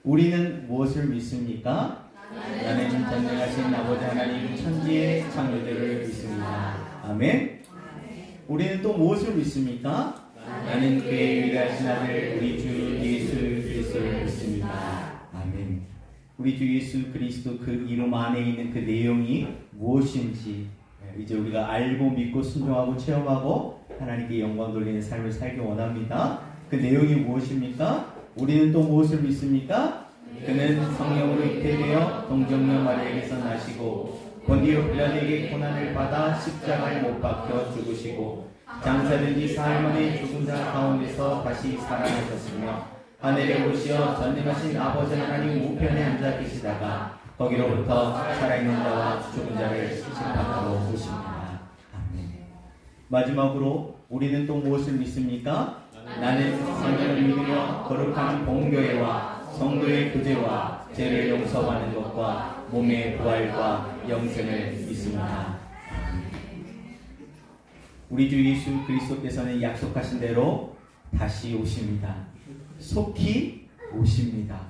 우리는 무엇을 믿습니까? 나는 전능하신 아버지 하나님 천지의 창조주를 믿습니다. 아멘. 우리는 또 무엇을 믿습니까? 나는 그의 위대하신 아들 우리 주 예수 그리스도를 믿습니다. 아멘. 우리 주 예수 그리스도 그 이름 안에 있는 그 내용이 무엇인지 이제 우리가 알고 믿고 순종하고 체험하고 하나님께 영광 돌리는 삶을 살기 원합니다. 그 내용이 무엇입니까? 우리는 또 무엇을 믿습니까? 그는 성령으로 잉태되어 동정녀 마리아에게서 나시고 본디오 빌라도에게 고난을 받아 십자가에 못 박혀 죽으시고 장사된 지 사흘 만에 죽은 자 가운데서 다시 살아나셨으며 하늘에 오시어 전능하신 아버지 하나님 우편에 앉아 계시다가 거기로부터 살아있는 자와 죽은 자를 심판하러 오십니다. 아멘. 마지막으로 우리는 또 무엇을 믿습니까? 나는 성령을 믿으며 거룩한 공교회와 성도의 구제와 죄를 용서하는 것과 몸의 부활과 영생을 믿습니다. 우리 주 예수 그리스도께서는 약속하신 대로 다시 오십니다. 속히 오십니다.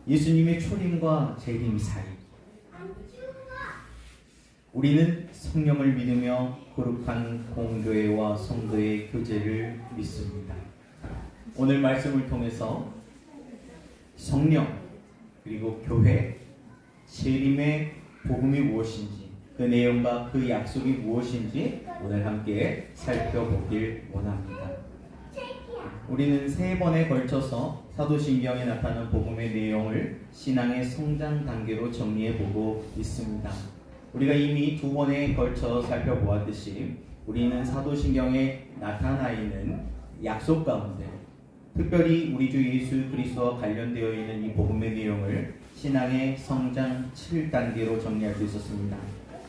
예수님의 초림과 재림 사이 우리는 성령을 믿으며 거룩한 공교회와 성도의 교제를 믿습니다. 오늘 말씀을 통해서 성령 그리고 교회, 재림의 복음이 무엇인지 그 내용과 그 약속이 무엇인지 오늘 함께 살펴보길 원합니다. 우리는 3번에 걸쳐서 사도신경에 나타난 복음의 내용을 신앙의 성장 단계로 정리해보고 있습니다. 우리가 이미 2번에 걸쳐 살펴보았듯이 우리는 사도신경에 나타나 있는 약속 가운데 특별히 우리 주 예수 그리스도와 관련되어 있는 이 복음의 내용을 신앙의 성장 7단계로 정리할 수 있었습니다.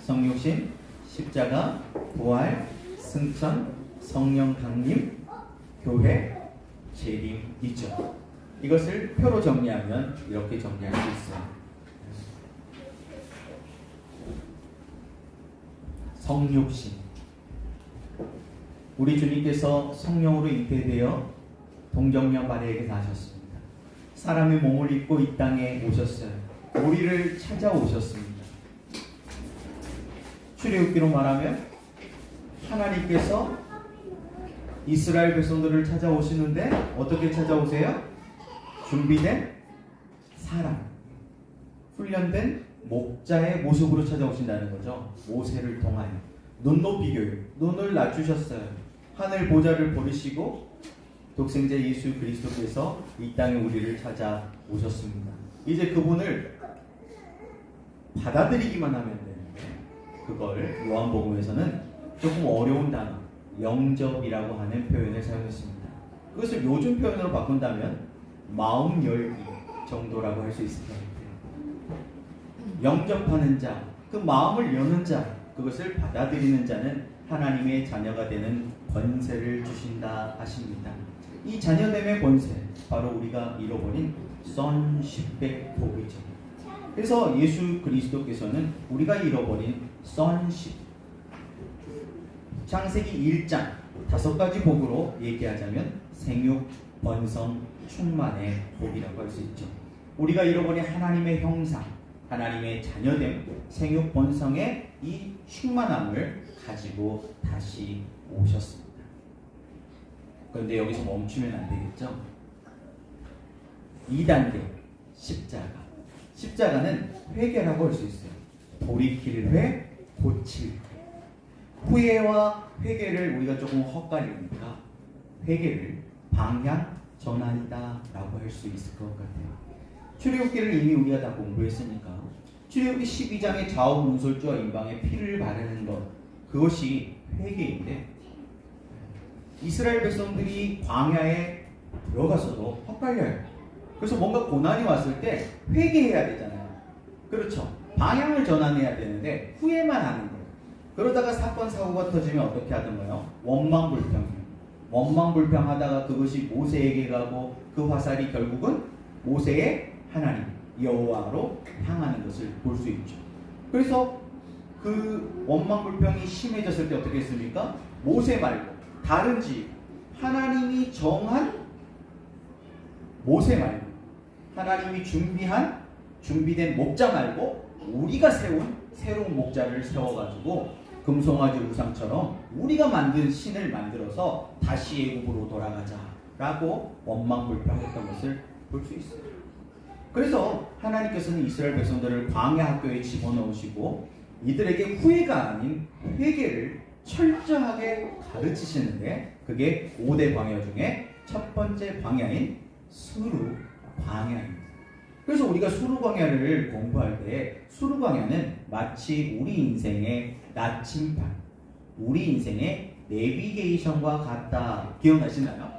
성육신, 십자가, 부활, 승천, 성령 강림, 교회, 재림이죠. 이것을 표로 정리하면 이렇게 정리할 수 있어요. 성육신, 우리 주님께서 성령으로 잉태되어 동정녀 마리아에게 나셨습니다. 사람의 몸을 입고 이 땅에 오셨어요. 우리를 찾아오셨습니다. 출애굽기로 말하면 하나님께서 이스라엘 백성들을 찾아오시는데 어떻게 찾아오세요? 준비된 사람, 훈련된 목자의 모습으로 찾아오신다는 거죠. 모세를 통하여 눈높이 교육, 눈을 낮추셨어요. 하늘 보좌를 버리시고 독생자 예수 그리스도께서 이 땅에 우리를 찾아오셨습니다. 이제 그분을 받아들이기만 하면 되는데 그걸 요한복음에서는 조금 어려운 단어 영접이라고 하는 표현을 사용했습니다. 그것을 요즘 표현으로 바꾼다면 마음 열기 정도라고 할 수 있을 것 같아요. 영접하는 자, 그 마음을 여는 자, 그것을 받아들이는 자는 하나님의 자녀가 되는 권세를 주신다 하십니다. 이 자녀됨의 권세, 바로 우리가 잃어버린 sonship의 복이죠. 그래서 예수 그리스도께서는 우리가 잃어버린 sonship, 창세기 1장 5가지 복으로 얘기하자면 생육, 번성, 충만의 복이라고 할 수 있죠. 우리가 잃어버린 하나님의 형상, 하나님의 자녀됨, 생육, 번성의 이 충만함을 가지고 다시 오셨습니다. 그런데 여기서 멈추면 안 되겠죠? 2단계 십자가. 십자가는 회개라고 할 수 있어요. 돌이킬 회, 고칠 회. 후회와 회개를 우리가 조금 헛갈리니까 회개를 방향 전환이다 라고 할 수 있을 것 같아요. 출애굽기를 이미 우리가 다 공부했으니까 출애굽기 12장의 좌우 문설주와 임방에 피를 바르는 것, 그것이 회개인데 이스라엘 백성들이 광야에 들어가서도 헛갈려요. 그래서 뭔가 고난이 왔을 때 회개해야 되잖아요. 그렇죠. 방향을 전환해야 되는데 후회만 하는 거예요. 그러다가 사건 사고가 터지면 어떻게 하던가요? 원망불평이에요. 원망불평하다가 그것이 모세에게 가고 그 화살이 결국은 모세의 하나님 여호와로 향하는 것을 볼 수 있죠. 그래서 그 원망불평이 심해졌을 때 어떻게 했습니까? 모세 말고 다른 지 하나님이 정한 모세 말고 하나님이 준비된 목자 말고 우리가 세운 새로운 목자를 세워가지고 금송아지 우상처럼 우리가 만든 신을 만들어서 다시 애굽으로 돌아가자라고 원망불평했던 것을 볼 수 있어요. 그래서 하나님께서는 이스라엘 백성들을 광야 학교에 집어넣으시고 이들에게 후회가 아닌 회개를 철저하게 가르치시는데, 그게 5대 광야 중에 첫 번째 광야인 수르 광야입니다. 그래서 우리가 수르 광야를 공부할 때 수르 광야는 마치 우리 인생의 나침반, 우리 인생의 내비게이션과 같다. 기억나시나요?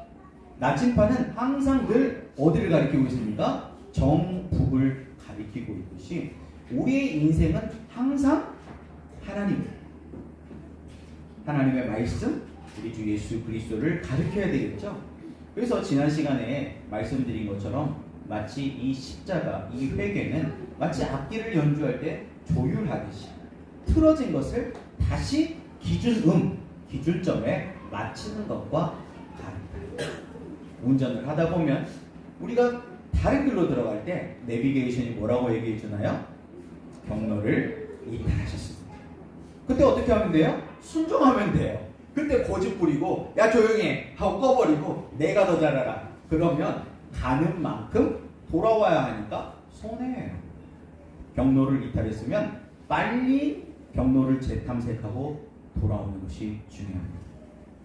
나침반은 항상 늘 어디를 가리키고 있습니까? 정북을 가리키고 있듯이 우리의 인생은 항상 하나님의 말씀, 우리 주 예수 그리스도를 가르쳐야 되겠죠. 그래서 지난 시간에 말씀드린 것처럼 마치 이 십자가, 이 회개는 마치 악기를 연주할 때 조율하듯이 틀어진 것을 다시 기준점에 맞추는 것과 다르다. 운전을 하다 보면 우리가 다른 길로 들어갈 때 내비게이션이 뭐라고 얘기해 주나요? 경로를 이탈하셨습니다. 그때 어떻게 하면 돼요? 순종하면 돼요. 그때 고집 부리고 야 조용히 해 하고 꺼버리고 내가 더 잘 알아. 그러면 가는 만큼 돌아와야 하니까 손해예요. 경로를 이탈했으면 빨리 경로를 재탐색하고 돌아오는 것이 중요합니다.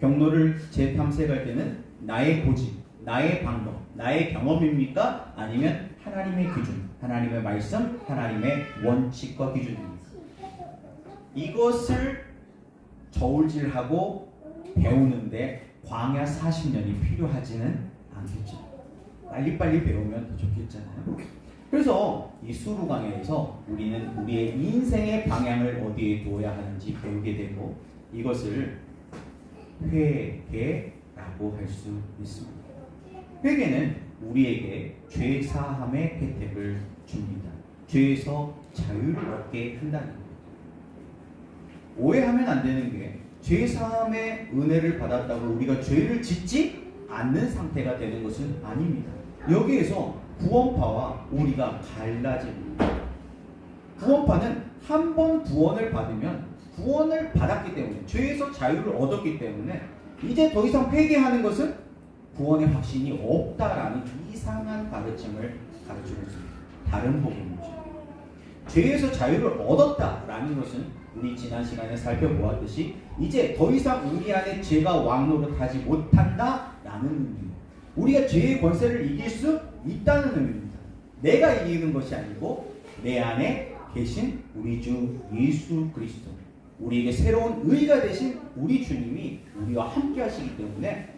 경로를 재탐색할 때는 나의 고집, 나의 방법, 나의 경험입니까? 아니면 하나님의 기준, 하나님의 말씀, 하나님의 원칙과 기준입니까? 이것을 저울질하고 배우는데 광야 40년이 필요하지는 않겠죠. 빨리빨리 배우면 더 좋겠잖아요. 그래서 이 수르 광야에서 우리는 우리의 인생의 방향을 어디에 두어야 하는지 배우게 되고, 이것을 회개라고 할 수 있습니다. 회개는 우리에게 죄 사함의 혜택을 줍니다. 죄에서 자유를 얻게 한다는 겁니다. 오해하면 안 되는 게, 죄 사함의 은혜를 받았다고 우리가 죄를 짓지 않는 상태가 되는 것은 아닙니다. 여기에서 구원파와 우리가 갈라집니다. 구원파는 한 번 구원을 받으면, 구원을 받았기 때문에, 죄에서 자유를 얻었기 때문에 이제 더 이상 회개하는 것은 구원의 확신이 없다라는 이상한 가르침을 가르치고 있습니다. 다른 복음이죠. 죄에서 자유를 얻었다라는 것은 우리 지난 시간에 살펴보았듯이 이제 더 이상 우리 안에 죄가 왕노릇하지 못한다라는 의미입니다. 우리가 죄의 권세를 이길 수 있다는 의미입니다. 내가 이기는 것이 아니고 내 안에 계신 우리 주 예수 그리스도, 우리에게 새로운 의가 되신 우리 주님이 우리와 함께 하시기 때문에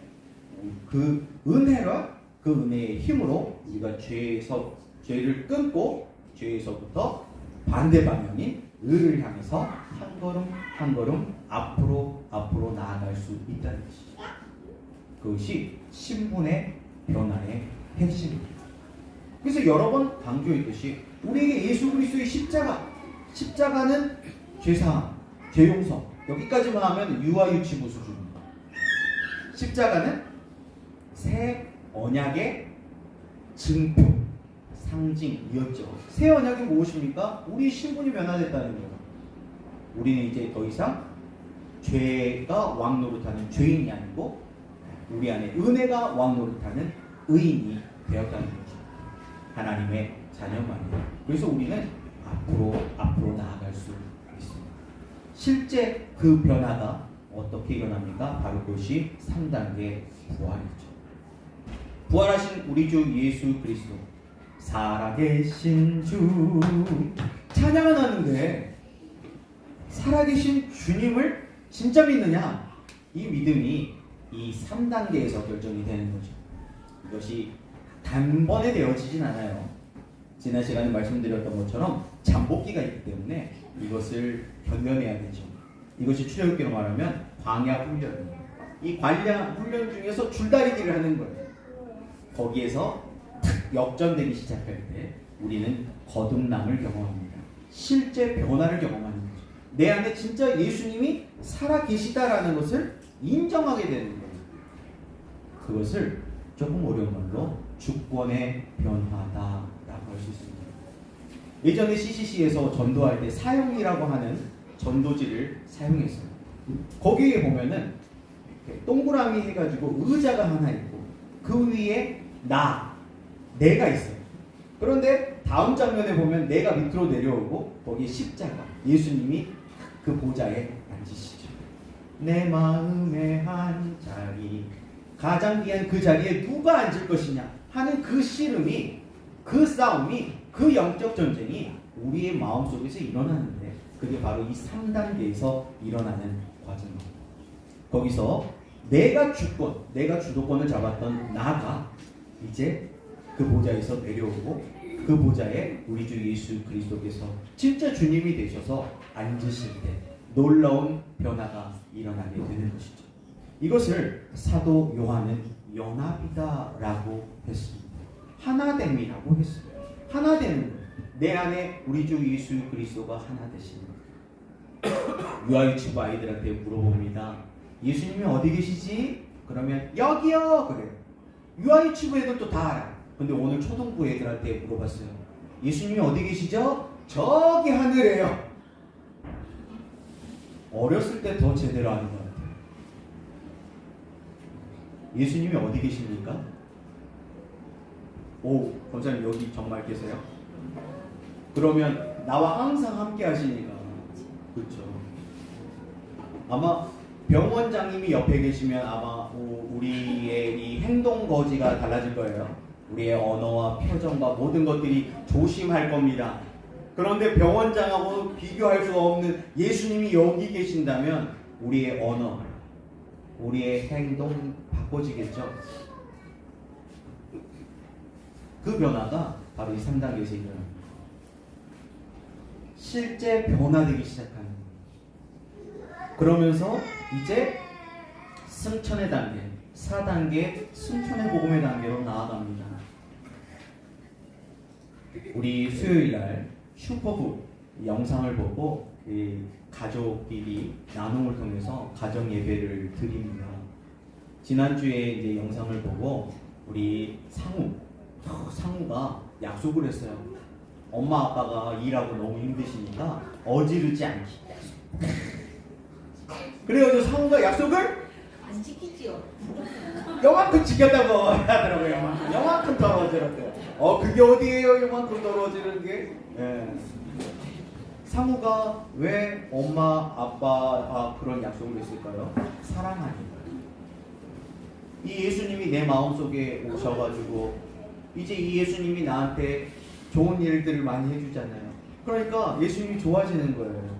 그 은혜와 그 은혜의 힘으로 우리가 죄를 끊고 죄에서부터 반대 방향인 의를 향해서 한 걸음 한 걸음 앞으로 나아갈 수 있다는 것이죠. 그것이 신분의 변화의 핵심입니다. 그래서 여러 번 강조했듯이 우리에게 예수 그리스도의 십자가는 죄사함, 죄용서, 여기까지만 하면 유아유치부 수준입니다. 십자가는 새 언약의 증표, 상징이었죠. 새 언약이 무엇입니까? 우리 신분이 변화됐다는 거예요. 우리는 이제 더 이상 죄가 왕노릇하는 죄인이 아니고 우리 안에 은혜가 왕노릇하는 의인이 되었다는 거죠. 하나님의 자녀만이에요. 그래서 우리는 앞으로 나아갈 수 있습니다. 실제 그 변화가 어떻게 일어납니까? 바로 그것이 3단계 부활이죠. 부활하신 우리 주 예수 그리스도, 살아계신 주, 찬양을 하는데 살아계신 주님을 진짜 믿느냐? 이 믿음이 이 3단계에서 결정이 되는 거죠. 이것이 단번에 되어지진 않아요. 지난 시간에 말씀드렸던 것처럼 잠복기가 있기 때문에 이것을 견뎌내야 되죠. 이것이 출애굽기로 말하면 광야 훈련입니다. 이 광야 훈련 중에서 줄다리기를 하는 거예요. 거기에서 역전되기 시작할 때 우리는 거듭남을 경험합니다. 실제 변화를 경험하는 거죠. 내 안에 진짜 예수님이 살아계시다라는 것을 인정하게 되는 거예요. 그것을 조금 어려운 말로 죽고 주권의 변화다라고 할 수 있습니다. 예전에 CCC에서 전도할 때 사형이라고 하는 전도지를 사용했어요. 거기에 보면은 동그라미 해가지고 의자가 하나 있고 그 위에 내가 있어요. 그런데 다음 장면에 보면 내가 밑으로 내려오고 거기에 십자가, 예수님이 그 보좌에 앉으시죠. 내 마음의 한 자리, 가장 귀한 그 자리에 누가 앉을 것이냐 하는 그 씨름이, 그 싸움이, 그 영적 전쟁이 우리의 마음속에서 일어나는데 그게 바로 이 3단계에서 일어나는 과정입니다. 거기서 내가 주도권을 잡았던 나가 이제 그 보좌에서 내려오고 그 보좌에 우리 주 예수 그리스도께서 진짜 주님이 되셔서 앉으실 때 놀라운 변화가 일어나게 되는 것이죠. 이것을 사도 요한은 연합이다라고 했습니다. 하나됨이라고 했어요. 하나되는 거예요. 내 안에 우리 주 예수 그리스도가 하나 되시는 거예요. 유아유치부 아이들한테 물어봅니다. 예수님이 어디 계시지? 그러면 여기요 그래요. 유아유치부 애들도 다 알아요. 근데 오늘 초등부 애들한테 물어봤어요. 예수님이 어디 계시죠? 저기 하늘에요. 어렸을 때 더 제대로 아는 것 같아요. 예수님이 어디 계십니까? 오, 권사님 여기 정말 계세요? 그러면 나와 항상 함께 하시니까 그렇죠. 아마 병원장님이 옆에 계시면 아마 우리의 이 행동 거지가 달라질 거예요. 우리의 언어와 표정과 모든 것들이 조심할 겁니다. 그런데 병원장하고 비교할 수 없는 예수님이 여기 계신다면 우리의 언어, 우리의 행동 바꿔지겠죠. 그 변화가 바로 이 3단계에서 일어납니다. 실제 변화되기 시작하는 거예요. 그러면서 이제 승천의 단계, 4단계 승천의 복음의 단계로 나아갑니다. 우리 수요일날 슈퍼북 영상을 보고 가족끼리 나눔을 통해서 가정 예배를 드립니다. 지난주에 이제 영상을 보고 우리 상우가 약속을 했어요. 엄마 아빠가 일하고 너무 힘드시니까 어지르지 않기 약속. 그래가지고 상우가 약속을 안 지키지요. 요만큼 지켰다고 하더라고요. 요만큼 떨어지었대요. 그게 어디예요? 요만큼 떨어지는 게? 네. 상우가 왜 엄마 아빠가 그런 약속을 했을까요? 사랑하니까. 이 예수님이 내 마음속에 오셔가지고 이제 이 예수님이 나한테 좋은 일들을 많이 해주잖아요. 그러니까 예수님이 좋아지는 거예요.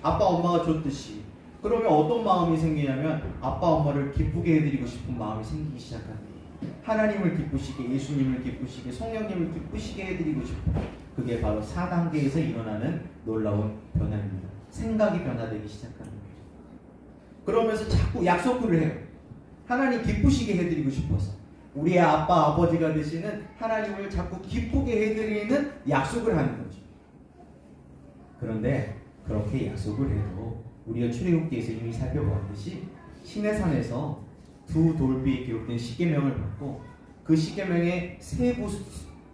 아빠 엄마가 줬듯이. 그러면 어떤 마음이 생기냐면 아빠 엄마를 기쁘게 해드리고 싶은 마음이 생기기 시작합니다. 하나님을 기쁘시게, 예수님을 기쁘시게, 성령님을 기쁘시게 해드리고 싶어. 그게 바로 4단계에서 일어나는 놀라운 변화입니다. 생각이 변화되기 시작하는 거죠. 그러면서 자꾸 약속을 해요. 하나님 기쁘시게 해드리고 싶어서. 우리의 아빠, 아버지가 되시는 하나님을 자꾸 기쁘게 해드리는 약속을 하는 거죠. 그런데 그렇게 약속을 해도 우리가 출애굽기에서 이미 살펴보았듯이 시내산에서 두 돌비에 기록된 십계명을 받고 그 십계명의 세부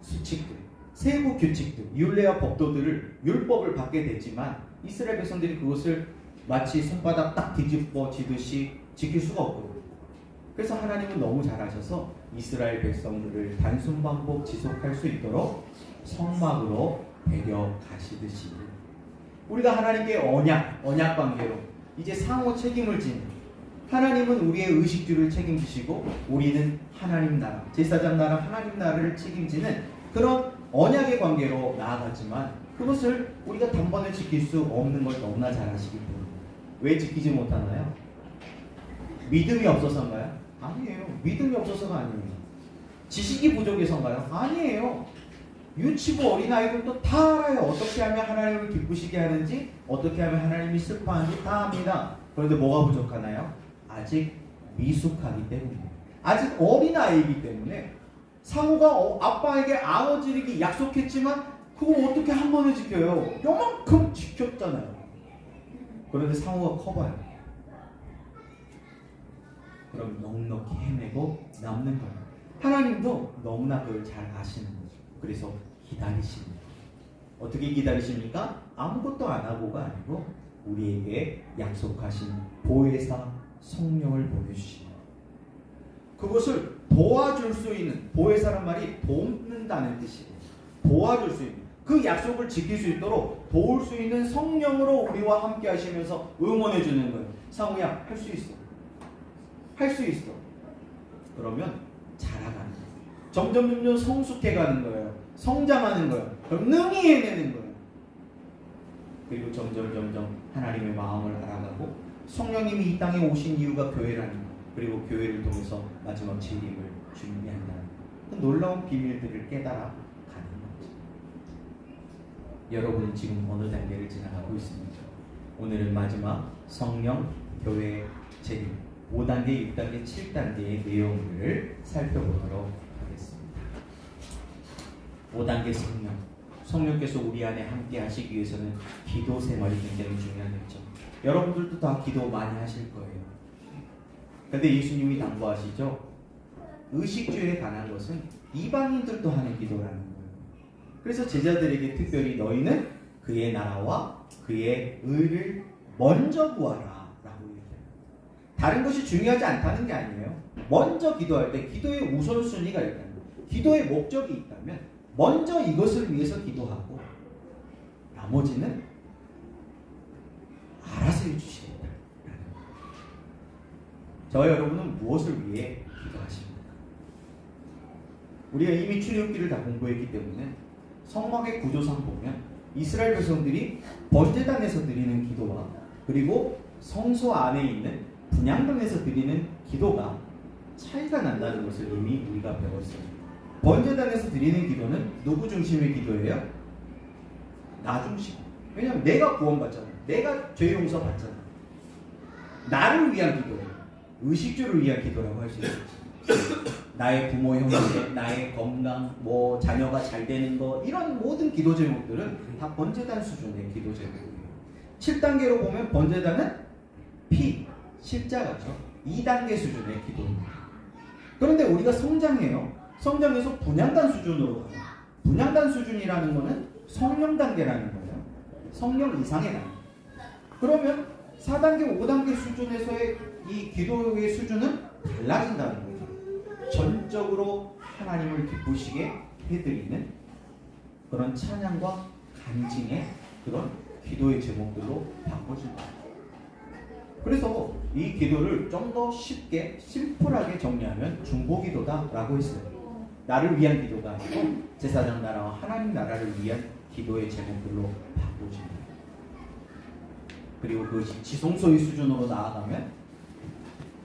수칙들, 세부 규칙들, 율례와 법도들을 율법을 받게 됐지만 이스라엘 백성들이 그것을 마치 손바닥 딱 뒤집어지듯이 지킬 수가 없거든요. 그래서 하나님은 너무 잘하셔서 이스라엘 백성들을 단순 반복 지속할 수 있도록 성막으로 데려가시듯이 우리가 하나님께 언약 관계로 이제 상호 책임을 지는, 하나님은 우리의 의식주를 책임지시고 우리는 하나님 나라, 제사장 나라, 하나님 나라를 책임지는 그런 언약의 관계로 나아갔지만 그것을 우리가 단번에 지킬 수 없는 걸 너무나 잘 아시기 때문에 왜 지키지 못하나요? 믿음이 없어서인가요? 아니에요. 믿음이 없어서가 아니에요. 지식이 부족해서인가요? 아니에요. 유치부 어린아이들도 다 알아요. 어떻게 하면 하나님을 기쁘시게 하는지, 어떻게 하면 하나님이 슬퍼하는지 다 압니다. 그런데 뭐가 부족하나요? 아직 미숙하기 때문에, 아직 어린아이이기 때문에. 상우가 아빠에게 아어지르기 약속했지만 그거 어떻게 한 번에 지켜요? 요만큼 지켰잖아요. 그런데 상우가 커봐요. 그럼 넉넉히 헤매고 남는 거예요. 하나님도 너무나 그걸 잘 아시는 거죠. 그래서 기다리십니다. 어떻게 기다리십니까? 아무것도 안 하고가 아니고 우리에게 약속하신 보혜사 성령을 보내주십니다. 그것을 도와줄 수 있는, 보혜사란 말이 돕는다는 뜻이에요. 도와줄 수 있는, 그 약속을 지킬 수 있도록 도울 수 있는 성령으로 우리와 함께 하시면서 응원해 주는 거예요. 상우야, 할 수 있어. 할 수 있어. 그러면 자라가는 거예요. 점점 성숙해 가는 거예요. 성장하는 거예요. 그럼 능히 해내는 거예요. 그리고 점점 하나님의 마음을 알아가고 성령님이 이 땅에 오신 이유가 교회라는 거, 그리고 교회를 통해서 마지막 재림을 준비한다는 그 놀라운 비밀들을 깨달아 가는 거죠. 여러분은 지금 어느 단계를 지나가고 있습니까? 오늘은 마지막 성령, 교회, 재림 5단계, 6단계, 7단계의 내용들을 살펴보도록 하겠습니다. 5단계 성령. 성령께서 우리 안에 함께 하시기 위해서는 기도 생활이 굉장히 중요하겠죠. 여러분들도 다 기도 많이 하실 거예요. 근데 예수님이 당부하시죠. 의식주에 관한 것은 이방인들도 하는 기도라는 거예요. 그래서 제자들에게 특별히 너희는 그의 나라와 그의 의를 먼저 구하라 라고 얘기해요. 다른 것이 중요하지 않다는 게 아니에요. 먼저 기도할 때 기도의 우선순위가 있다는 거예요. 기도의 목적이 있다면 먼저 이것을 위해서 기도하고 나머지는 알아서 해주시겠다. 저와 여러분은 무엇을 위해 기도하십니까? 우리가 이미 출애굽기를 다 공부했기 때문에 성막의 구조상 보면 이스라엘 백성들이 번제단에서 드리는 기도와 그리고 성소 안에 있는 분향단에서 드리는 기도가 차이가 난다는 것을 이미 우리가 배웠어요. 번제단에서 드리는 기도는 누구 중심의 기도예요? 나 중심. 왜냐하면 내가 구원받잖아. 내가 죄 용서 받잖아. 나를 위한 기도예요. 의식주를 위한 기도라고 할 수 있어요. 나의 부모 형제, 나의 건강, 뭐 자녀가 잘 되는 거, 이런 모든 기도 제목들은 다 번제단 수준의 기도 제목이에요. 7단계로 보면 번제단은 피, 십자가죠. 2단계 수준의 기도입니다. 그런데 우리가 성장해요. 성장해서 분향단 수준으로 가요. 분향단 수준이라는 거는 성령 단계라는 거예요. 성령 이상의 단계. 그러면 4단계, 5단계 수준에서의 이 기도의 수준은 달라진다는 거예요. 전적으로 하나님을 기쁘시게 해드리는 그런 찬양과 간증의 그런 기도의 제목들로 바꿔진다. 그래서 이 기도를 좀 더 쉽게, 심플하게 정리하면 중보기도다라고 했어요. 나를 위한 기도가 아니고 제사장 나라와 하나님 나라를 위한 기도의 제목들로 바꿔집니다. 그리고 그것이 지성소의 수준으로 나아가면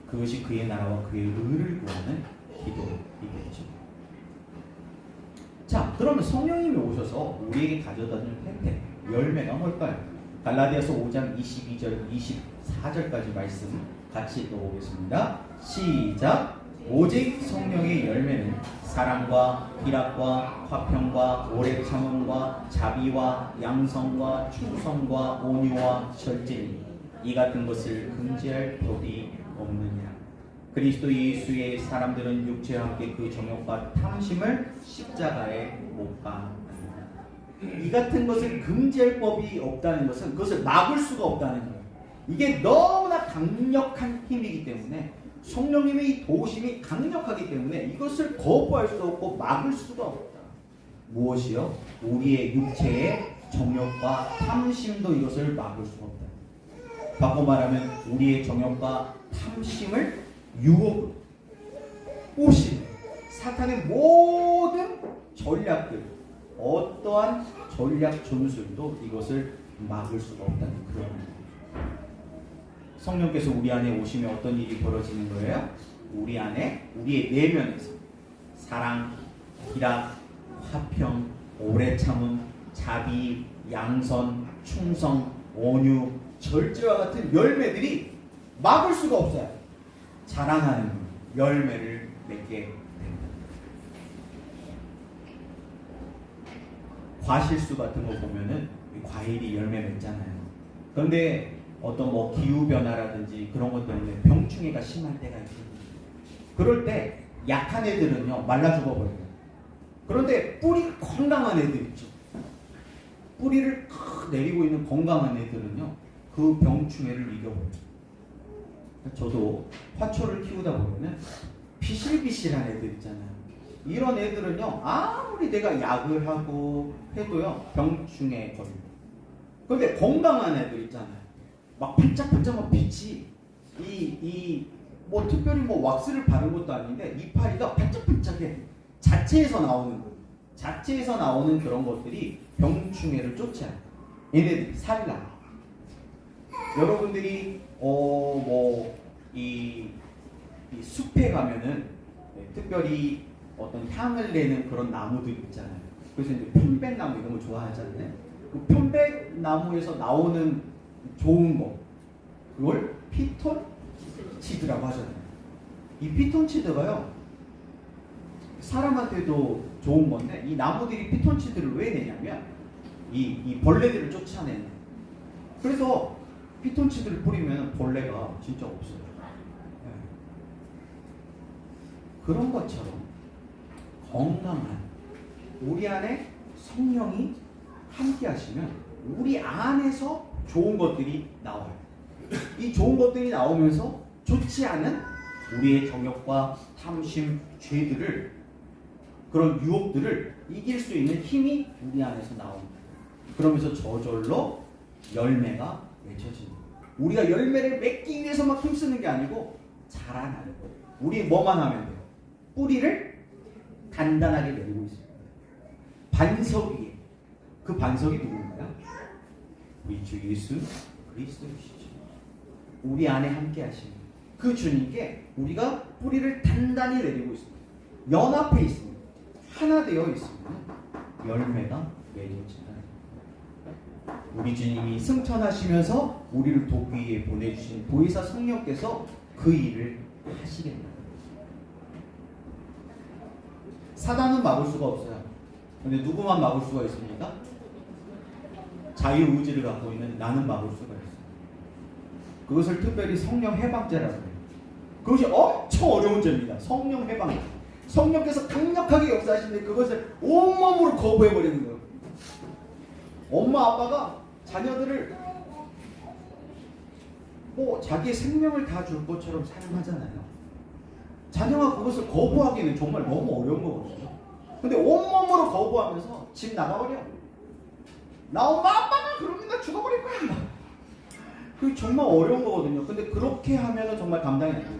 그것이 그의 나라와 그의 의를 구하는 기도이겠죠. 자, 그러면 성령님이 오셔서 우리에게 가져다주는 혜택, 열매가 뭘까요? 갈라디아서 5장 22절, 24절까지 말씀 같이 읽어보겠습니다. 시작! 오직 성령의 열매는 사랑과 희락과 화평과 오래 참음과 자비와 양성과 충성과 온유와 절제니 이 같은 것을 금지할 법이 없느냐. 그리스도 예수의 사람들은 육체와 함께 그 정욕과 탐심을 십자가에 못 박았느니라. 이 같은 것을 금지할 법이 없다는 것은 그것을 막을 수가 없다는 거예요. 이게 너무나 강력한 힘이기 때문에 성령님의 도우심이 강력하기 때문에 이것을 거부할 수 없고 막을 수가 없다. 무엇이요? 우리의 육체의 정욕과 탐심도 이것을 막을 수가 없다. 바꿔 말하면 우리의 정욕과 탐심을 유혹, 오심, 사탄의 모든 전략들, 어떠한 전략 전술도 이것을 막을 수가 없다는 그런 거예요. 성령께서 우리 안에 오시면 어떤 일이 벌어지는 거예요? 우리 안에, 우리의 내면에서 사랑, 희락, 화평, 오래 참음, 자비, 양선, 충성, 온유, 절제와 같은 열매들이 막을 수가 없어요. 자라나는 열매를 맺게 됩니다. 과실수 같은 거 보면은 과일이 열매 맺잖아요. 그런데 어떤 뭐 기후 변화라든지 그런 것 때문에 병충해가 심할 때가 있거든요. 그럴 때 약한 애들은요 말라 죽어버려요. 그런데 뿌리 건강한 애들 있죠. 뿌리를 내리고 있는 건강한 애들은요 그 병충해를 이겨버려요. 저도 화초를 키우다 보면은 비실비실한 애들 있잖아요. 이런 애들은요 아무리 내가 약을 하고 해도요 병충해에 걸려요. 그런데 건강한 애들 있잖아요. 막 반짝반짝 막 빛이 뭐 특별히 뭐 왁스를 바른 것도 아닌데 이파리가 반짝반짝해. 자체에서 나오는 그런 것들이 병충해를 쫓아요. 얘네들이 살이 나요. 여러분들이 이 숲에 가면은 특별히 어떤 향을 내는 그런 나무들 있잖아요. 그래서 이제 편백나무 이런 거 좋아하잖아요. 그 편백나무에서 나오는 좋은 거, 그걸 피톤치드라고 하잖아요. 이 피톤치드가요 사람한테도 좋은 건데 이 나무들이 피톤치드를 왜 내냐면 이 벌레들을 쫓아내는. 그래서 피톤치드를 뿌리면 벌레가 진짜 없어요. 네. 그런 것처럼 건강한 우리 안에 성령이 함께 하시면 우리 안에서 좋은 것들이 나와요. 이 좋은 것들이 나오면서 좋지 않은 우리의 정욕과 탐심, 죄들을, 그런 유혹들을 이길 수 있는 힘이 우리 안에서 나옵니다. 그러면서 저절로 열매가 맺혀집니다. 우리가 열매를 맺기 위해서 막 힘쓰는 게 아니고 자라나는 거예요. 우리 뭐만 하면 돼요? 뿌리를 단단하게 내리고 있습니다. 반석 위에. 그 반석이 누구인가요? 우리 주 예수 그리스도이시죠. 우리 안에 함께 하시는 그 주님께 우리가 뿌리를 단단히 내리고 있습니다. 연합해 있습니다. 하나 되어 있으면 열매가 맺어진다. 우리 주님이 승천하시면서 우리를 돕기 위해 보내주신 보혜사 성령께서 그 일을 하시겠다. 사단은 막을 수가 없어요. 근데 누구만 막을 수가 있습니까? 자유의지를 갖고 있는 나는 막을 수가 있어요. 그것을 특별히 성령 해방제라고 해요. 그것이 엄청 어려운 죄입니다. 성령 해방제. 성령께서 강력하게 역사하시는데 그것을 온몸으로 거부해버리는 거예요. 엄마 아빠가 자녀들을 뭐 자기의 생명을 다 줄 것처럼 사랑하잖아요. 자녀가 그것을 거부하기는 정말 너무 어려운 거거든요. 근데 온몸으로 거부하면서 집 나가버려. 나 엄마 아빠가 그러면 나 죽어버릴 거야. 그게 정말 어려운 거거든요. 근데 그렇게 하면은 정말 감당이 안 돼요.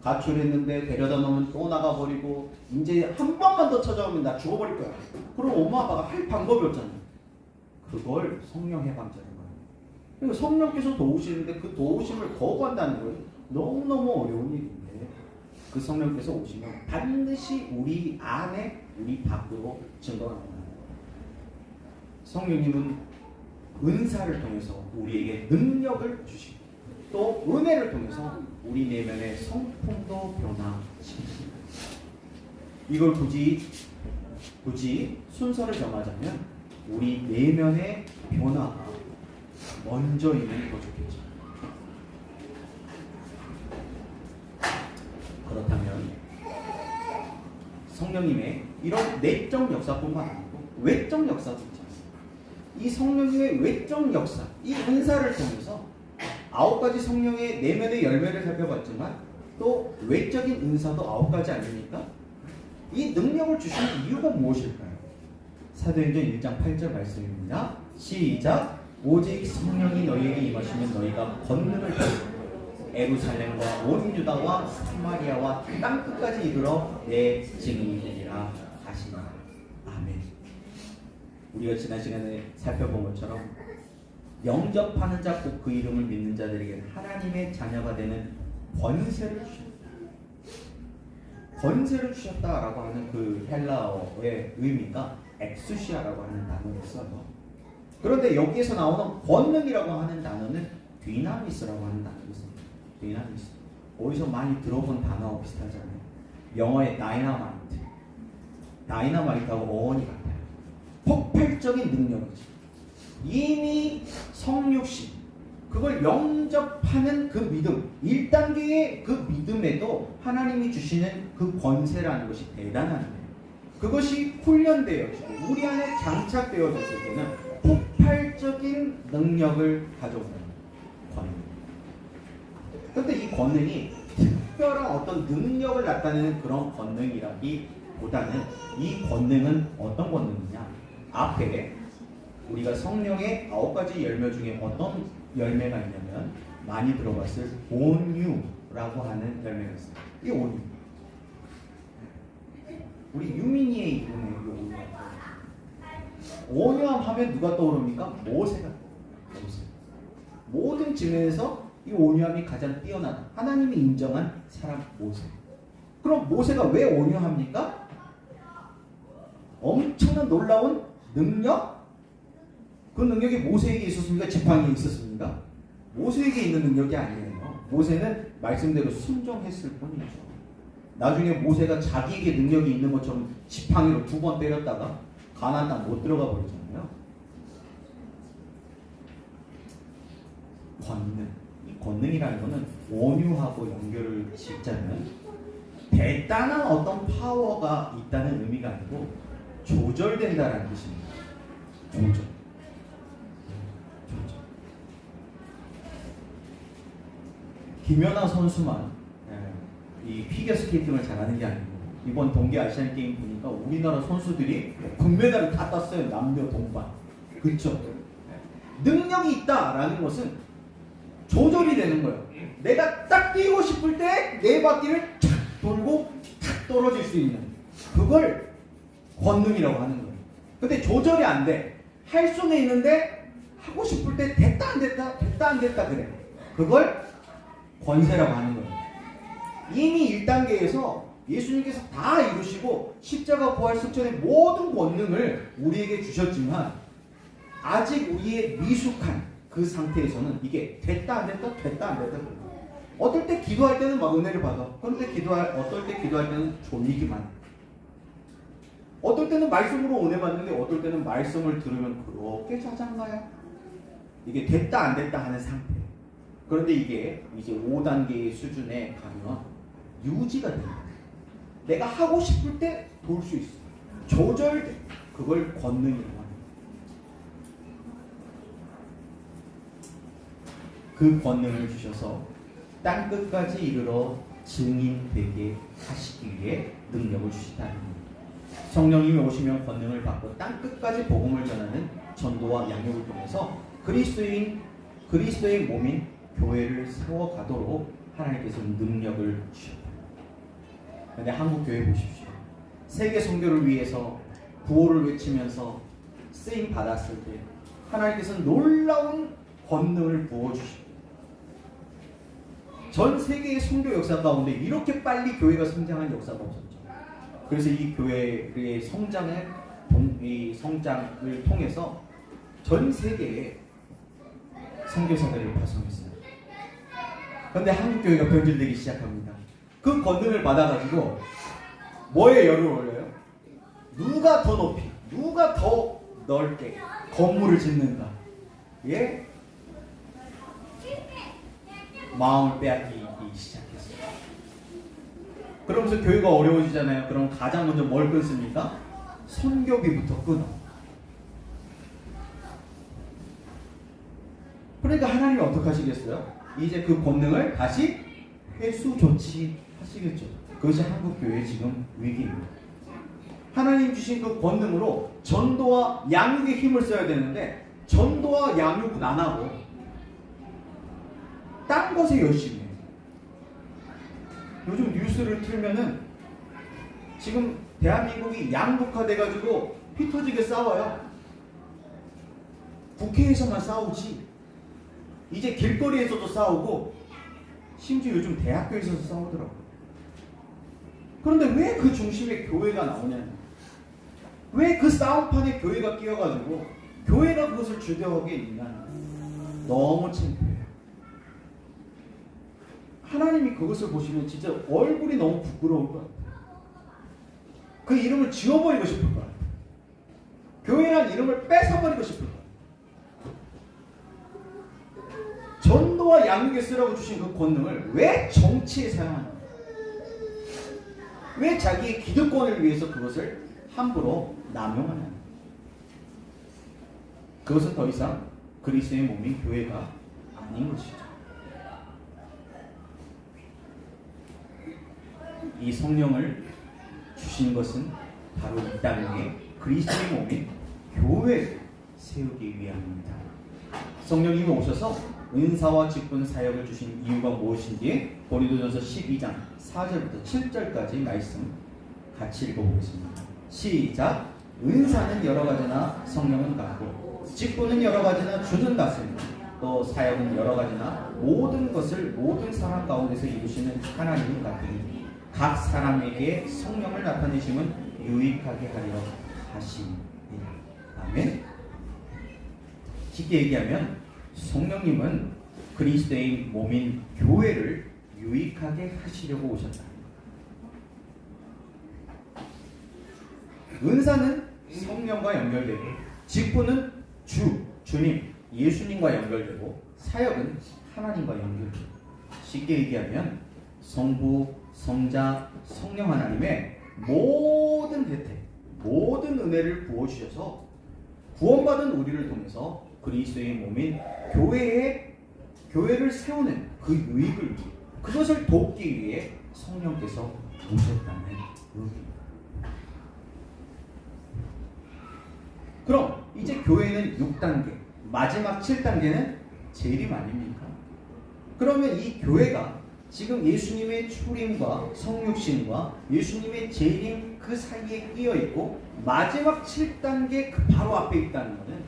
가출했는데 데려다 놓으면 또 나가버리고 이제 한 번만 더 찾아오면 나 죽어버릴 거야. 그럼 엄마 아빠가 할 방법이 없잖아요. 그걸 성령 해방자는 거예요. 그러니까 성령께서 도우시는데 그 도우심을 거부한다는 건 너무너무 어려운 일인데 그 성령께서 오시면 반드시 우리 안에 우리 밖으로 증거합니다. 성령님은 은사를 통해서 우리에게 능력을 주시고 또 은혜를 통해서 우리 내면의 성품도 변화시킵니다. 이걸 굳이 순서를 정하자면 우리 내면의 변화가 먼저 있는 거 좋겠죠. 그렇다면 성령님의 이런 내적 역사뿐만 아니고 외적 역사도 있잖아요. 이 성령님의 외적 역사, 이 은사를 통해서 9가지 성령의 내면의 열매를 살펴봤지만 또 외적인 은사도 9가지 아닙니까? 이 능력을 주시는 이유가 무엇일까요? 사도행전 1장 8절 말씀입니다. 시작! 오직 성령이 너희에게 임하시면 너희가 권능을 받고 예루살렘과 온 유다와 사마리아와 땅 끝까지 이르러 내 증인이 되리라 하시나. 아멘. 우리가 지난 시간에 살펴본 것처럼 영접하는 자 곧 그 이름을 믿는 자들에게 하나님의 자녀가 되는 권세를 주셨다. 권세를 주셨다라고 하는 그 헬라어의 의미가 엑수시아라고 하는 단어를 써요. 그런데 여기에서 나오는 권능이라고 하는 단어는 디나미스라고 하는 단어를 씁니다. 디나미스. 어디서 많이 들어본 단어와 비슷하잖아요. 영어의 다이너마이트. 다이너마이트하고 어원이 같아요. 폭발적인 능력이죠. 이미 성육신, 그걸 영접하는 그 믿음, 1단계의 그 믿음에도 하나님이 주시는 그 권세라는 것이 대단한 거예요. 그것이 훈련되어지고 우리 안에 장착되어졌을 때는 폭발적인 능력을 가져오는 권능. 그런데 이 권능이 특별한 어떤 능력을 나타내는 그런 권능이라기보다는 이 권능은 어떤 권능이냐? 앞에 우리가 성령의 9가지 열매 중에 어떤 열매가 있냐면 많이 들어봤을 온유라고 하는 열매가 있어요. 이 온유. 우리 유민이의 이름에 온유. 온유함 하면 누가 떠오릅니까? 모세가 떠오릅니다. 모든 측면에서 이 온유함이 가장 뛰어나다. 하나님이 인정한 사람 모세. 그럼 모세가 왜 온유합니까? 엄청난 놀라운 능력? 그 능력이 모세에게 있었습니까? 지팡이에 있었습니까? 모세에게 있는 능력이 아니에요. 모세는 말씀대로 순종했을 뿐이죠. 나중에 모세가 자기에게 능력이 있는 것처럼 지팡이로 2번 때렸다가 가나안 땅 못 들어가 버리잖아요. 권능. 이 권능이라는 것은 온유하고 연결을 짓자면 대단한 어떤 파워가 있다는 의미가 아니고 조절된다라는 뜻입니다. 조절. 김연아 선수만 이 피겨스케이팅을 잘하는 게 아니고 이번 동계 아시안 게임 보니까 우리나라 선수들이 금메달을 다 땄어요. 남녀 동반. 그렇죠? 능력이 있다라는 것은 조절이 되는 거예요. 내가 딱 뛰고 싶을 때 네 바퀴를 착 돌고 탁 떨어질 수 있는 그걸 권능이라고 하는 거예요. 근데 조절이 안 돼. 할 수는 있는데 하고 싶을 때 됐다 안 됐다 됐다 안 됐다 그래. 그걸 권세라고 하는 거예요. 이미 1단계에서 예수님께서 다 이루시고 십자가 부활 승천의 모든 권능을 우리에게 주셨지만 아직 우리의 미숙한 그 상태에서는 이게 됐다 안 됐다 됐다 안 됐다 그래요. 어떨 때 기도할 때는 막 은혜를 받아. 그런데 어떨 때 기도할 때는 졸리기만 해. 어떨 때는 말씀으로 은혜 받는데 어떨 때는 말씀을 들으면 그렇게 짜장가요. 이게 됐다 안 됐다 하는 상태. 그런데 이게 이제 5단계의 수준에 가면 유지가 됩니다. 내가 하고 싶을 때 돌 수 있어. 조절돼. 그걸 권능이라고 합니다. 그 권능을 주셔서 땅 끝까지 이르러 증인되게 하시기 위해 능력을 주시다는 겁니다. 성령님이 오시면 권능을 받고 땅 끝까지 복음을 전하는 전도와 양육을 통해서 그리스도의 몸인 교회를 세워가도록 하나님께서 능력을 주셨다. 그런데 한국 교회 보십시오. 세계 선교를 위해서 구호를 외치면서 쓰임 받았을 때 하나님께서는 놀라운 권능을 부어주십니다. 전 세계의 선교 역사 가운데 이렇게 빨리 교회가 성장한 역사가 없었죠. 그래서 이 교회의 성장을 통해서 전 세계에 선교사들을 파송했어요. 그런데 한국 교회가 변질되기 시작합니다. 그 권능을 받아가지고 뭐에 열을 올려요? 누가 더 높이, 누가 더 넓게 건물을 짓는가? 예? 마음을 빼앗기기 시작했어요. 그러면서 교회가 어려워지잖아요. 그럼 가장 먼저 뭘 끊습니까? 선교비부터 끊어. 그러니까 하나님이 어떻게 하시겠어요? 이제 그 권능을 다시 회수 조치하시겠죠. 그것이 한국교회의 지금 위기입니다. 하나님 주신 그 권능으로 전도와 양육에 힘을 써야 되는데 전도와 양육은 안 하고 딴 것에 열심히 해요. 요즘 뉴스를 틀면은 지금 대한민국이 양극화돼가지고 피 터지게 싸워요. 국회에서만 싸우지 이제 길거리에서도 싸우고 심지어 요즘 대학교에서도 싸우더라고요. 그런데 왜 그 중심에 교회가 나오냐는, 왜 그 싸움판에 교회가 끼어가지고 교회가 그것을 주도하게 있냐는, 너무 창피해요. 하나님이 그것을 보시면 진짜 얼굴이 너무 부끄러울 것 같아요. 그 이름을 지워버리고 싶을 것 같아요. 교회란 이름을 뺏어버리고 싶을 것 같아요. 포도와 양육에 쓰라고 주신 그 권능을 왜 정치에 사용하냐? 왜 자기의 기득권을 위해서 그것을 함부로 남용하냐? 그것은 더 이상 그리스도의 몸인 교회가 아닌 것이죠. 이 성령을 주신 것은 바로 이 땅에 그리스도의 몸인 교회를 세우기 위함입니다. 성령님이 오셔서 은사와 직분 사역을 주신 이유가 무엇인지 고린도전서 12장 4절부터 7절까지 말씀 같이 읽어보겠습니다. 시작. 은사는 여러 가지나 성령은 같고 직분은 여러 가지나 주는 같습니다. 또 사역은 여러 가지나 모든 것을 모든 사람 가운데서 이루시는 하나님은 같으니 각 사람에게 성령을 나타내심은 유익하게 하려 하심이라. 아멘. 쉽게 얘기하면 성령님은 그리스도의 몸인 교회를 유익하게 하시려고 오셨다. 은사는 성령과 연결되고 직분은 주님, 예수님과 연결되고 사역은 하나님과 연결되고 쉽게 얘기하면 성부, 성자, 성령 하나님의 모든 혜택, 모든 은혜를 부어주셔서 구원받은 우리를 통해서 그리스도의 몸인 교회를 세우는 그 유익을 위해 그것을 돕기 위해 성령께서 오셨다는 의미입니다. 그럼 이제 교회는 6단계, 마지막 7단계는 재림 아닙니까? 그러면 이 교회가 지금 예수님의 출임과 성육신과 예수님의 재림 그 사이에 끼어 있고 마지막 7단계 그 바로 앞에 있다는 것은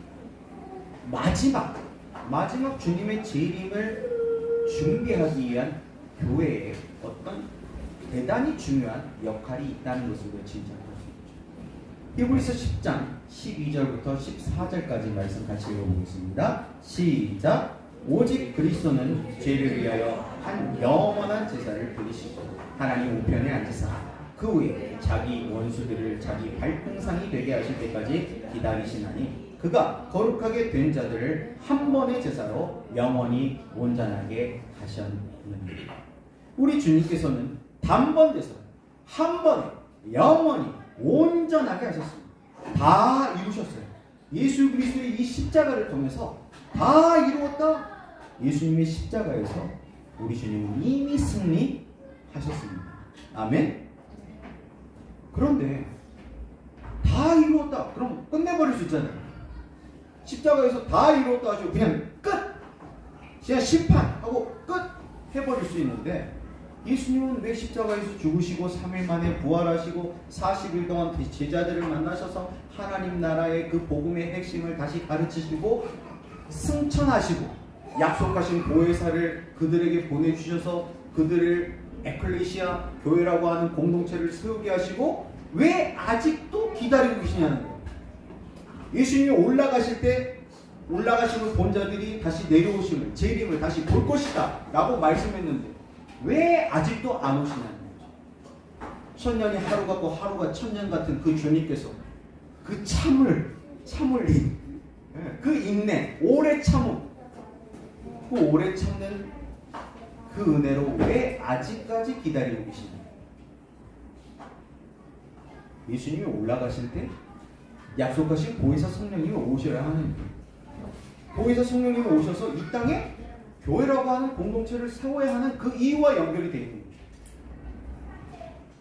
마지막 주님의 재림을 준비하기 위한 교회에 어떤 대단히 중요한 역할이 있다는 것을 짐작할 수 있죠. 히브리서 10장 12절부터 14절까지 말씀 같이 읽어보겠습니다. 시작. 오직 그리스도는 죄를 위하여 한 영원한 제사를 드리시고 하나님 우편에 앉으사 그 후에 자기 원수들을 자기 발등상이 되게 하실 때까지 기다리시나니 그가 거룩하게 된 자들을 한 번의 제사로 영원히 온전하게 하셨느니라. 우리 주님께서는 단번 제사 한 번에 영원히 온전하게 하셨습니다. 다 이루셨어요. 예수 그리스도의 이 십자가를 통해서 다 이루었다. 예수님의 십자가에서 우리 주님은 이미 승리하셨습니다. 아멘. 그런데 다 이루었다. 그럼 끝내버릴 수 있잖아요. 십자가에서 다 이루었다 하시고 그냥 끝! 그냥 심판하고 끝! 해버릴 수 있는데 예수님은 왜 십자가에서 죽으시고 3일 만에 부활하시고 40일 동안 제자들을 만나셔서 하나님 나라의 그 복음의 핵심을 다시 가르치시고 승천하시고 약속하신 보혜사를 그들에게 보내주셔서 그들을 에클레시아 교회라고 하는 공동체를 세우게 하시고 왜 아직도 기다리고 계시냐는 거예요. 예수님이 올라가실 때 올라가심을 본 자들이 다시 내려오심을 재림을 다시 볼 것이다 라고 말씀했는데 왜 아직도 안 오시냐는 거죠. 천년이 하루 같고 하루가 천년 같은 그 주님께서 그 참을림 그 인내 오래 참음 그 오래 참는 그 은혜로 왜 아직까지 기다리고 계시냐. 예수님이 올라가실 때 약속하신 보혜사 성령님이 오셔야 하는 보혜사 성령님이 오셔서 이 땅에 교회라고 하는 공동체를 세워야 하는 그 이유와 연결이 되어 있는 거죠.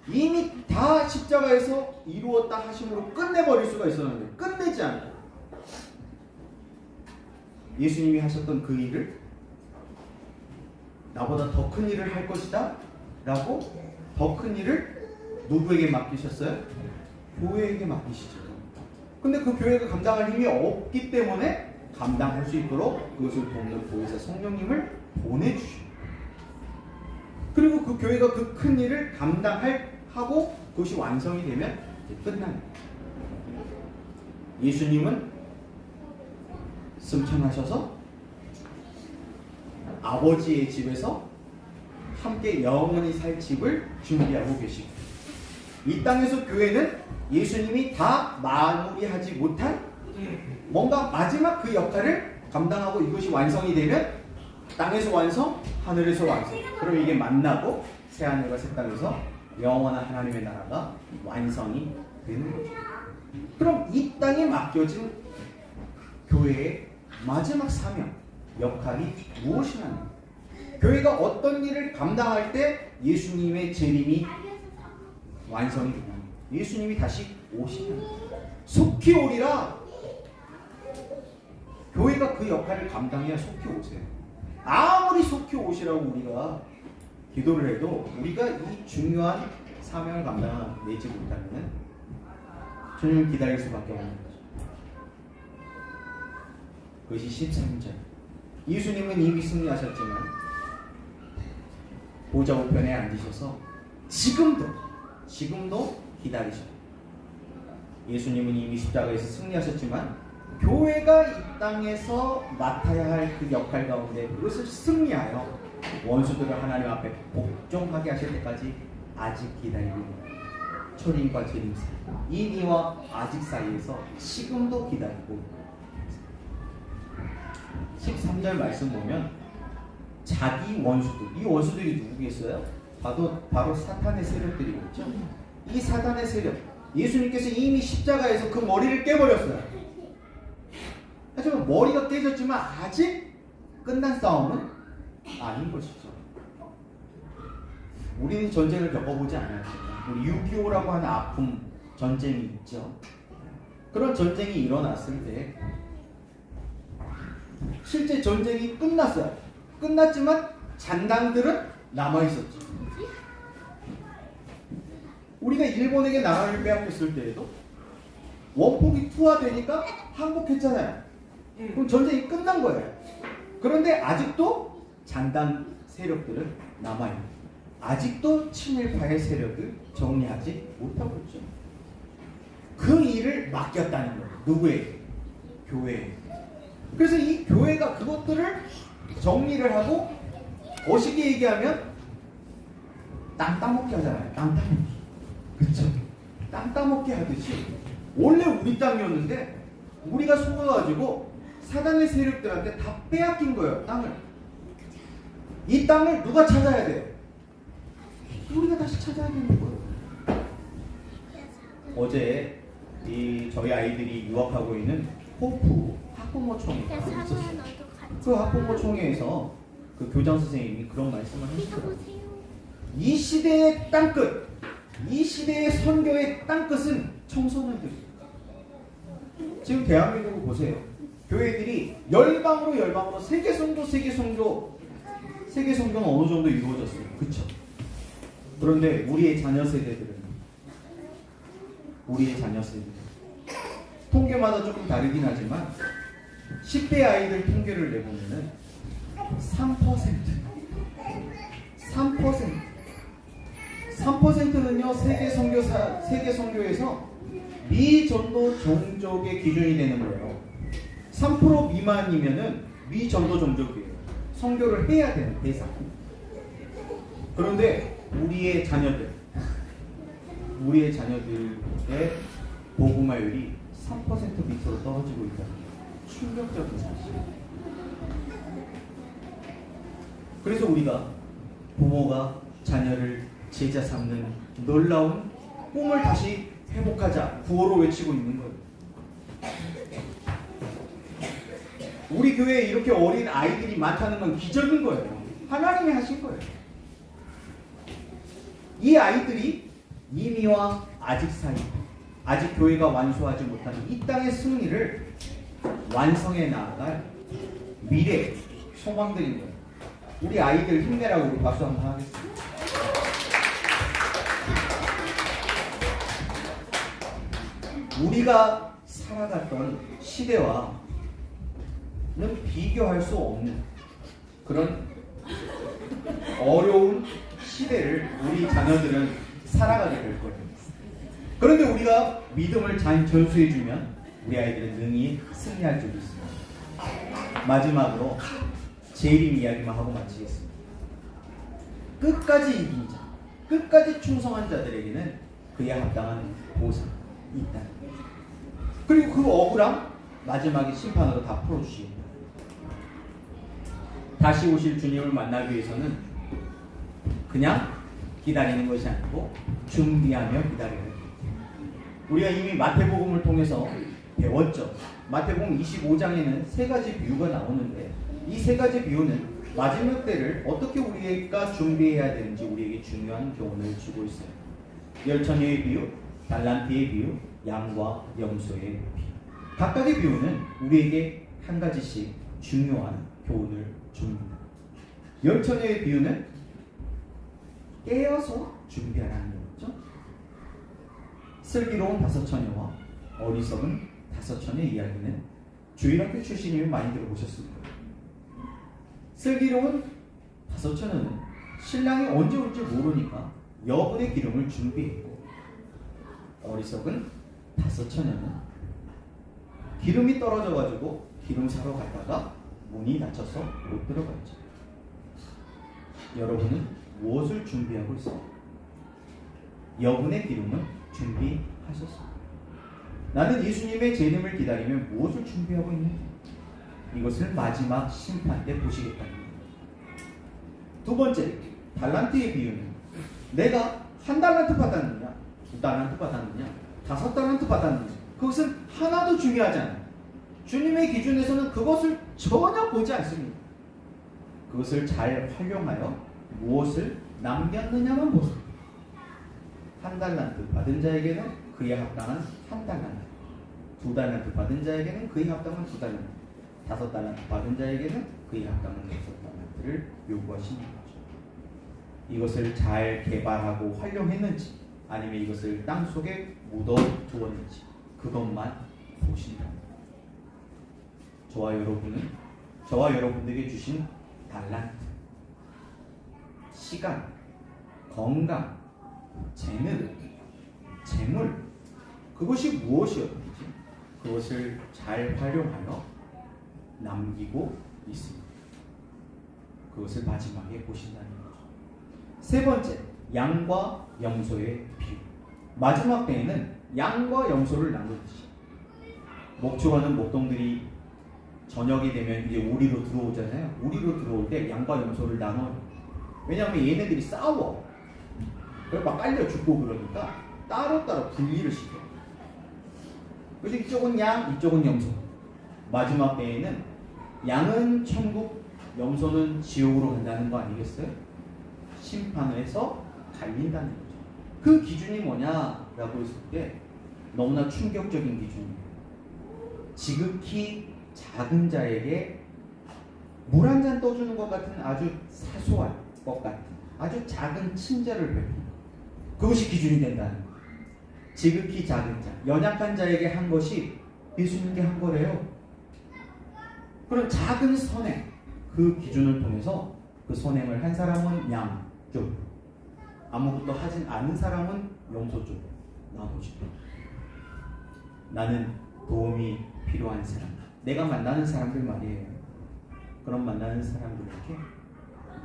이미 다 십자가에서 이루었다 하심으로 끝내버릴 수가 있었는데 끝내지 않고 예수님이 하셨던 그 일을 나보다 더 큰 일을 할 것이다 라고 더 큰 일을 누구에게 맡기셨어요? 교회에게 맡기시죠. 근데 그 교회가 감당할 힘이 없기 때문에 감당할 수 있도록 그것을 돕는 보혜사 성령님을 보내주시고 그리고 그 교회가 그 큰 일을 감당하고 그것이 완성이 되면 끝납니다. 예수님은 승천하셔서 아버지의 집에서 함께 영원히 살 집을 준비하고 계시고 이 땅에서 교회는 예수님이 다 마무리하지 못한 뭔가 마지막 그 역할을 감당하고 이것이 완성이 되면 땅에서 완성, 하늘에서 완성. 그럼 이게 만나고 새하늘과 새 땅에서 영원한 하나님의 나라가 완성이 되는 거죠. 그럼 이 땅에 맡겨진 교회의 마지막 사명, 역할이 무엇이냐? 교회가 어떤 일을 감당할 때 예수님의 재림이 완성이 되냐? 예수님이 다시 오시냐? 속히 오리라. 교회가 그 역할을 감당해야 속히 오세요. 아무리 속히 오시라고 우리가 기도를 해도 우리가 이 중요한 사명을 감당하지 못하면 주님을 기다릴 수밖에 없는 거죠. 그것이 13절. 예수님은 이미 승리하셨지만 보좌 우편에 앉으셔서 지금도 기다리셔요. 예수님은 이미 십자가에서 승리하셨지만 교회가 이 땅에서 맡아야 할 그 역할 가운데 그것을 승리하여 원수들을 하나님 앞에 복종하게 하실 때까지 아직 기다리고 있는 초림과 재림 사이, 이미와 아직 사이에서 지금도 기다리고 있는 13절 말씀 보면 자기 원수들, 이 원수들이 누구겠어요? 바로 사탄의 세력들이겠죠. 이 사탄의 세력, 예수님께서 이미 십자가에서 그 머리를 깨버렸어요. 하지만 머리가 깨졌지만 아직 끝난 싸움은 아닌 것이죠. 우리는 전쟁을 겪어보지 않았지만 우리 6.25라고 하는 아픔 전쟁이 있죠. 그런 전쟁이 일어났을 때 실제 전쟁이 끝났어요. 끝났지만 잔당들은 남아있었죠. 우리가 일본에게 나라를 빼앗겼을 때에도 원폭이 투하되니까 항복했잖아요. 그럼 전쟁이 끝난 거예요. 그런데 아직도 잔당 세력들은 남아있는, 아직도 친일파의 세력을 정리하지 못하고 있죠. 그 일을 맡겼다는 거예요. 누구에게? 교회에. 그래서 이 교회가 그것들을 정리를 하고 거시기 얘기하면 땅 따먹기 하잖아요. 땅 따먹기. 그쵸? 땅 따먹기 하듯이 원래 우리 땅이었는데 우리가 속아가지고 사단의 세력들한테 다 빼앗긴 거예요. 땅을. 이 땅을 누가 찾아야 돼요? 우리가 다시 찾아야 되는 거예요. 어제 저희 아이들이 유학하고 있는 호프 학부모 총회가 있었어요. 그 학부모 총회에서 그 교장 선생님이 그런 말씀을 하시더라고요. 이 시대의 땅끝, 이 시대의 선교의 땅끝은 청소년들이에요. 지금 대한민국을 보세요. 교회들이 열방으로 세계 선교는 어느 정도 이루어졌어요. 그쵸? 그런데 우리의 자녀 세대들 통계마다 조금 다르긴 하지만 10대 아이들 통계를 내보면은 3%는요 세계 선교에서 미전도 종족의 기준이 되는 거예요. 3% 미만이면은 미전도 종족이에요. 선교를 해야 되는 대상. 그런데 우리의 자녀들의 복음화율이 3% 밑으로 떨어지고 있다는 충격적인 사실. 그래서 우리가 부모가 자녀를 제자 삼는 놀라운 꿈을 다시 회복하자 구호로 외치고 있는 거예요. 우리 교회에 이렇게 어린 아이들이 많다는 건 기적인 거예요. 하나님이 하신 거예요. 이 아이들이 이미와 아직 사이, 아직 교회가 완수하지 못하는 이 땅의 승리를 완성해 나아갈 미래 소망들인 거예요. 우리 아이들 힘내라고 우리 박수 한번 하겠습니다. 우리가 살아갔던 시대와는 비교할 수 없는 그런 어려운 시대를 우리 자녀들은 살아가게 될 거예요. 그런데 우리가 믿음을 잘 전수해주면 우리 아이들은 능히 승리할 줄 믿습니다. 마지막으로 재림 이야기만 하고 마치겠습니다. 끝까지 이긴 자, 끝까지 충성한 자들에게는 그에 합당한 보상이 있다. 그리고 그 억울함 마지막에 심판으로 다 풀어주시겠다. 다시 오실 주님을 만나기 위해서는 그냥 기다리는 것이 아니고 준비하며 기다려야 됩니다. 우리가 이미 마태복음을 통해서 배웠죠. 마태복음 25장에는 세 가지 비유가 나오는데 이 세 가지 비유는 마지막 때를 어떻게 우리가 준비해야 되는지 우리에게 중요한 교훈을 주고 있어요. 열처녀의 비유, 달란트의 비유, 양과 염소의 비유. 각각의 비유는 우리에게 한 가지씩 중요한 교훈을 줍니다. 열처녀의 비유는 깨어서 준비하라는 거죠. 슬기로운 다섯 처녀와 어리석은 다섯 처녀의 이야기는 주일학교 출신이면 많이 들어보셨을 거예요. 슬기로운 다섯 처녀는 신랑이 언제 올지 모르니까 여분의 기름을 준비했고, 어리석은 다섯 처녀는 기름이 떨어져가지고 기름 사러 갔다가 문이 닫혀서 못 들어갔죠. 여러분은 무엇을 준비하고 있어요? 여분의 기름을 준비하셨습니다. 나는 예수님의 재림을 기다리며 무엇을 준비하고 있는지 이것을 마지막 심판 때 보시겠다는 거예요. 두 번째, 달란트의 비유는 내가 한 달란트 받았느냐, 두 달란트 받았느냐, 다섯 달란트 받았느냐, 그것은 하나도 중요하지 않아요. 주님의 기준에서는 그것을 전혀 보지 않습니다. 그것을 잘 활용하여 무엇을 남겼느냐만 보세요. 한 달란트 받은 자에게는 그에 합당한 한 달란트, 두 달란트 받은 자에게는 그에 합당한 두 달란트, 다섯 달란트 받은 자에게는 그에 합당한 다섯 달란트를 요구하시는 거죠. 이것을 잘 개발하고 활용했는지 아니면 이것을 땅속에 묻어두었는지 그것만 보신다. 저와 여러분들에게 주신 달란트, 시간, 건강, 재물, 그것이 무엇이었는지 그것을 잘 활용하여 남기고 있습니다. 그것을 마지막에 보신다는 거죠. 세 번째, 양과 염소의 비유. 마지막 때에는 양과 염소를 나누듯이 목축하는 목동들이 저녁이 되면 이제 우리로 들어오잖아요. 우리로 들어올 때 양과 염소를 나눠요. 왜냐하면 얘네들이 싸워. 그래서 막 깔려 죽고 그러니까 따로따로 분리를 시켜요. 그래서 이쪽은 양, 이쪽은 염소. 마지막 때에는 양은 천국, 염소는 지옥으로 간다는 거 아니겠어요? 심판을 해서 갈린다는 거죠. 그 기준이 뭐냐라고 했을 때 너무나 충격적인 기준이에요. 지극히 작은 자에게 물 한 잔 떠주는 것 같은 아주 사소한 것 같은 아주 작은 친절을 베푸는 것. 그것이 기준이 된다는 거예요. 지극히 작은 자, 연약한 자에게 한 것이 예수님께 한 거래요. 그런 작은 선행, 그 기준을 통해서 그 선행을 한 사람은 양 쪽, 아무것도 하진 않은 사람은 염소 쪽 나누죠. 나는 도움이 필요한 사람, 내가 만나는 사람들 말이에요. 그런 만나는 사람들에게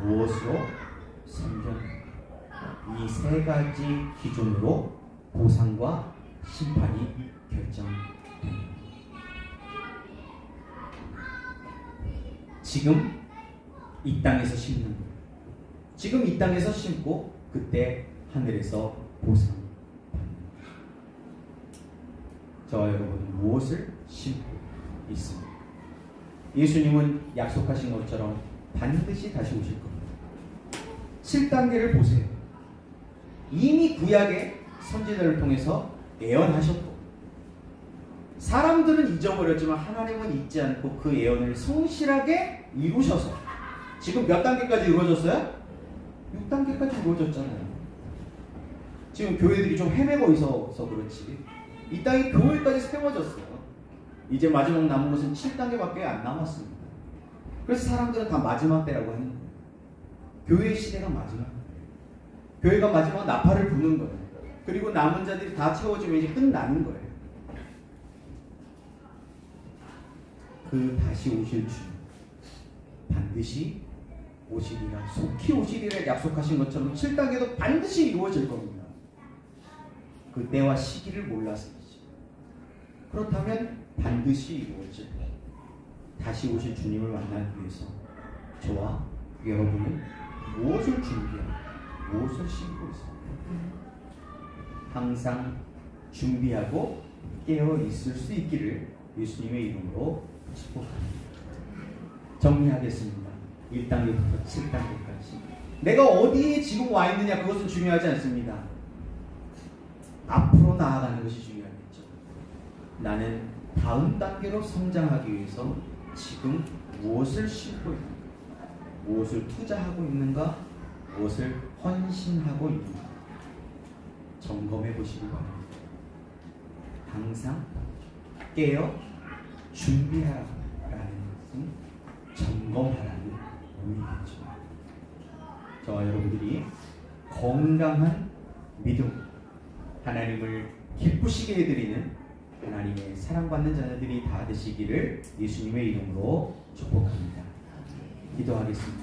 무엇으로 섬겼는가, 이 세 가지 기준으로 보상과 심판이 결정됩니다. 지금 이 땅에서 심는 것, 지금 이 땅에서 심고 그때 하늘에서 보상받는 것. 저와 여러분은 무엇을 심고 있습니다. 예수님은 약속하신 것처럼 반드시 다시 오실 겁니다. 7단계를 보세요. 이미 구약의 선지자를 통해서 예언하셨고, 사람들은 잊어버렸지만 하나님은 잊지 않고 그 예언을 성실하게 이루셔서 지금 몇 단계까지 이루어졌어요? 6단계까지 이루어졌잖아요. 지금 교회들이 좀 헤매고 있어서 그렇지 이 땅이 교회까지 세워졌어요. 이제 마지막 남은 것은 7단계밖에 안 남았습니다. 그래서 사람들은 다 마지막 때라고 하는 거예요. 교회의 시대가 마지막, 교회가 마지막 나팔을 부는 거예요. 그리고 남은 자들이 다 채워지면 이제 끝나는 거예요. 그 다시 오실 주 반드시 오시리라, 속히 오시리라 약속하신 것처럼 7단계도 반드시 이루어질 겁니다. 그 때와 시기를 몰라서이지. 그렇다면 반드시 이루어질 다시 오실 주님을 만나기 위해서 저와 여러분은 무엇을 준비하고 무엇을 신고 있습니까? 항상 준비하고 깨어 있을 수 있기를 예수님의 이름으로 축복합니다. 정리하겠습니다. 1단계부터 7단계까지. 내가 어디에 지금 와 있느냐 그것은 중요하지 않습니다. 앞으로 나아가는 것이 중요하겠죠. 나는 다음 단계로 성장하기 위해서 지금 무엇을 싣고 있는가, 무엇을 투자하고 있는가, 무엇을 헌신하고 있는가 점검해 보시기 바랍니다. 항상 깨어 준비하라는 것은 점검하라는 의미겠죠. 저와 여러분들이 건강한 믿음, 하나님을 기쁘시게 해드리는 하나님의 사랑받는 자녀들이 다 되시기를 예수님의 이름으로 축복합니다. 기도하겠습니다.